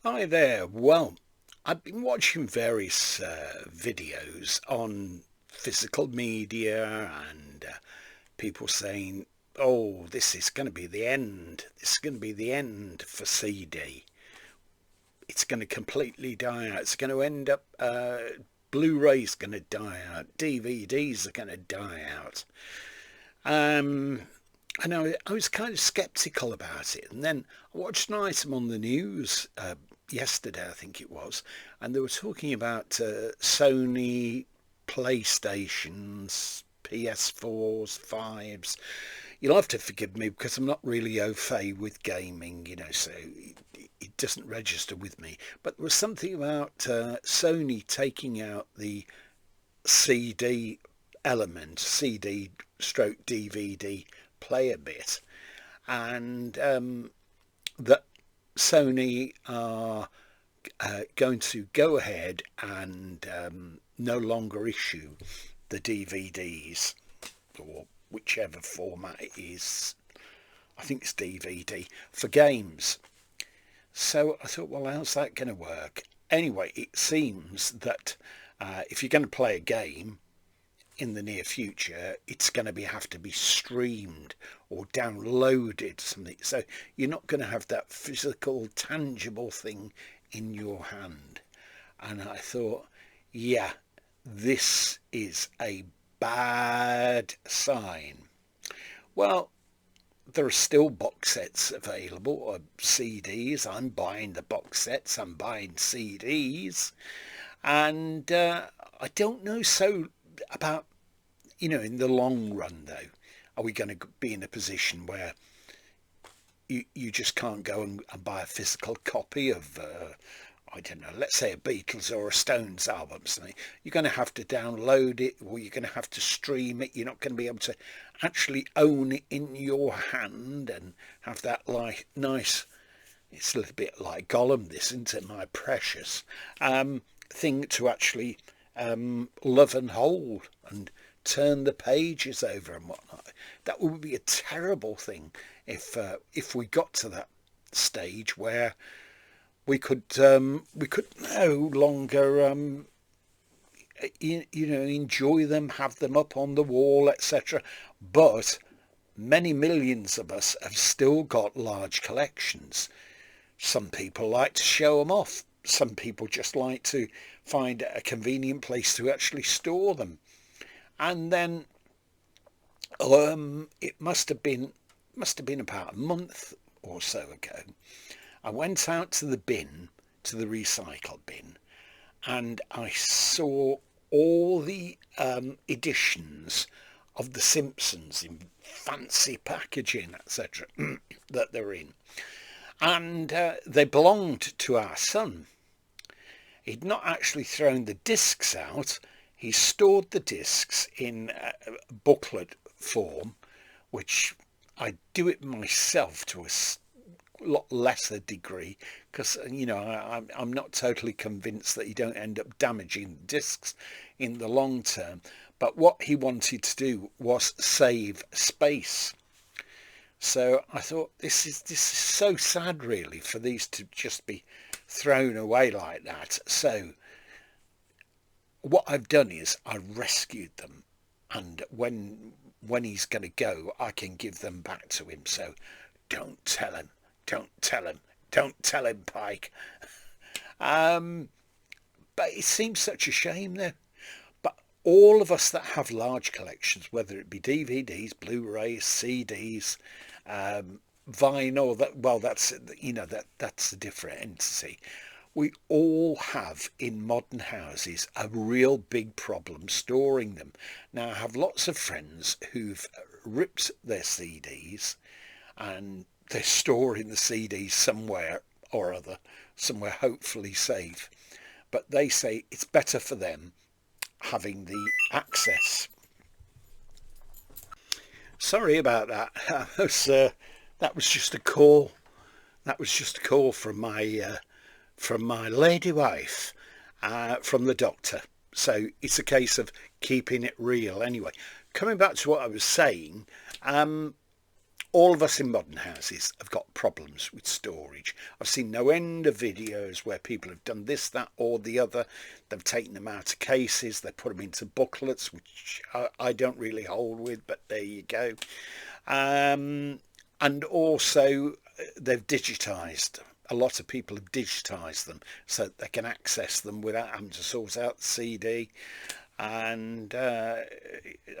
Hi there. Well, I've been watching various videos on physical media and people saying, oh, this is going to be the end. This is going to be the end for CD. It's going to completely die out. It's going to end up, Blu-ray's going to die out. DVDs are going to die out. Um, and I was kind of skeptical about it. And then I watched an item on the news yesterday, I think it was, and they were talking about Sony PlayStations, PS4s, 5s. You'll have to forgive me because I'm not really au fait with gaming, so it doesn't register with me. But there was something about Sony taking out the CD element, CD stroke DVD player bit, and that Sony are going to go ahead and no longer issue the DVDs, or whichever format it is. I think it's DVD for games. So I thought, well, how's that going to work? Anyway, it seems that if you're going to play a game in the near future, it's going to have to be streamed or downloaded something. So you're not going to have that physical, tangible thing in your hand. And I thought, yeah, this is a bad sign. Well, there are still box sets available, or CDs. I'm buying the box sets. I'm buying CDs. And I don't know about, in the long run, though, are we going to be in a position where you just can't go and buy a physical copy of, I don't know, let's say a Beatles or a Stones album, something. You're going to have to download it, or you're going to have to stream it. You're not going to be able to actually own it in your hand and have that nice, it's a little bit like Gollum, this, isn't it, my precious, thing to actually love and hold and turn the pages over and whatnot. That would be a terrible thing if we got to that stage where we could no longer enjoy them, have them up on the wall, etc. But many millions of us have still got large collections. Some people like to show them off. Some people just like to find a convenient place to actually store them. And then it must have been about a month or so ago, I went out to the recycle bin, and I saw all the editions of The Simpsons in fancy packaging, etc., that they're in. And they belonged to our son. He'd not actually thrown the discs out. He stored the discs in a booklet form, which I do it myself to a lot lesser degree, because I'm not totally convinced that you don't end up damaging discs in the long term. But what he wanted to do was save space. So I thought, this is so sad, really, for these to just be thrown away like that. So what I've done is I rescued them, and when he's going to go, I can give them back to him. So don't tell him, Pike. But it seems such a shame, though. But all of us that have large collections, whether it be DVDs, Blu-rays, CDs, vinyl, that's a different entity. We all have in modern houses a real big problem storing them. Now, I have lots of friends who've ripped their CDs and they're storing the CDs somewhere or other, somewhere hopefully safe. But they say it's better for them having the access. Sorry about that. That was just a call. That was just a call from my lady wife, from the doctor. So it's a case of keeping it real. Anyway, coming back to what I was saying, all of us in modern houses have got problems with storage. I've seen no end of videos where people have done this, that or the other. They've taken them out of cases, they put them into booklets, which I don't really hold with, but there you go. And also they've digitised. A lot of people have digitised them so that they can access them without having to sort out the CD. And a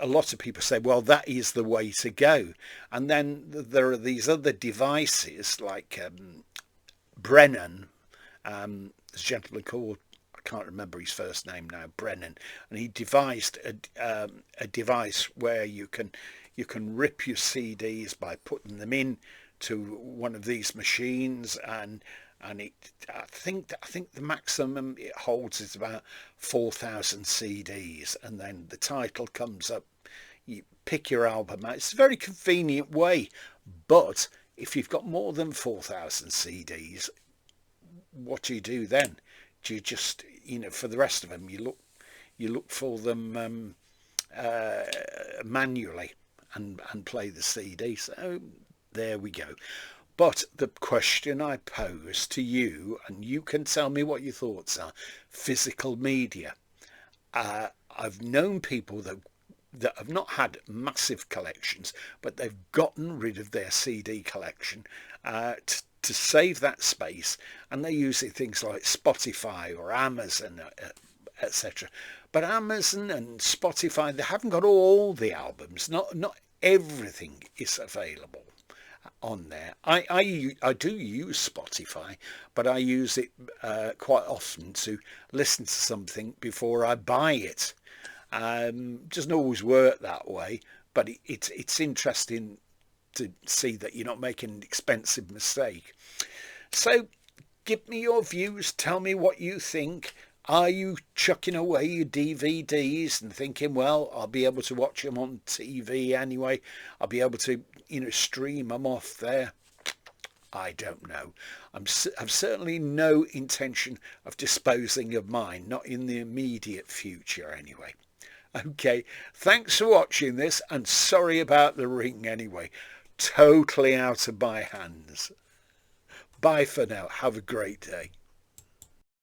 lot of people say, well, that is the way to go. And then there are these other devices like Brennan, there's a gentleman called, I can't remember his first name now, Brennan, and he devised a device where you can rip your CDs by putting them in to one of these machines, and it, I think the maximum it holds is about 4,000 CDs, and then the title comes up. You pick your album out. It's a very convenient way, but if you've got more than 4,000 CDs, what do you do then? Do you just, for the rest of them, you look for them manually and play the CD. So there we go. But the question I pose to you, and you can tell me what your thoughts are, physical media. I've known people that have not had massive collections, but they've gotten rid of their CD collection to save that space, and they're using things like Spotify or Amazon, etc. But Amazon and Spotify, they haven't got all the albums. Not everything is available on there. I do use Spotify, but I use it quite often to listen to something before I buy it. Doesn't always work that way, but it's interesting to see that you're not making an expensive mistake. So give me your views, tell me what you think. Are you chucking away your DVDs and thinking, well, I'll be able to watch them on TV anyway, I'll be able to stream them off there? I don't know. I've certainly no intention of disposing of mine, not in the immediate future anyway. Okay, thanks for watching this, and sorry about the ring anyway. Totally out of my hands. Bye for now. Have a great day.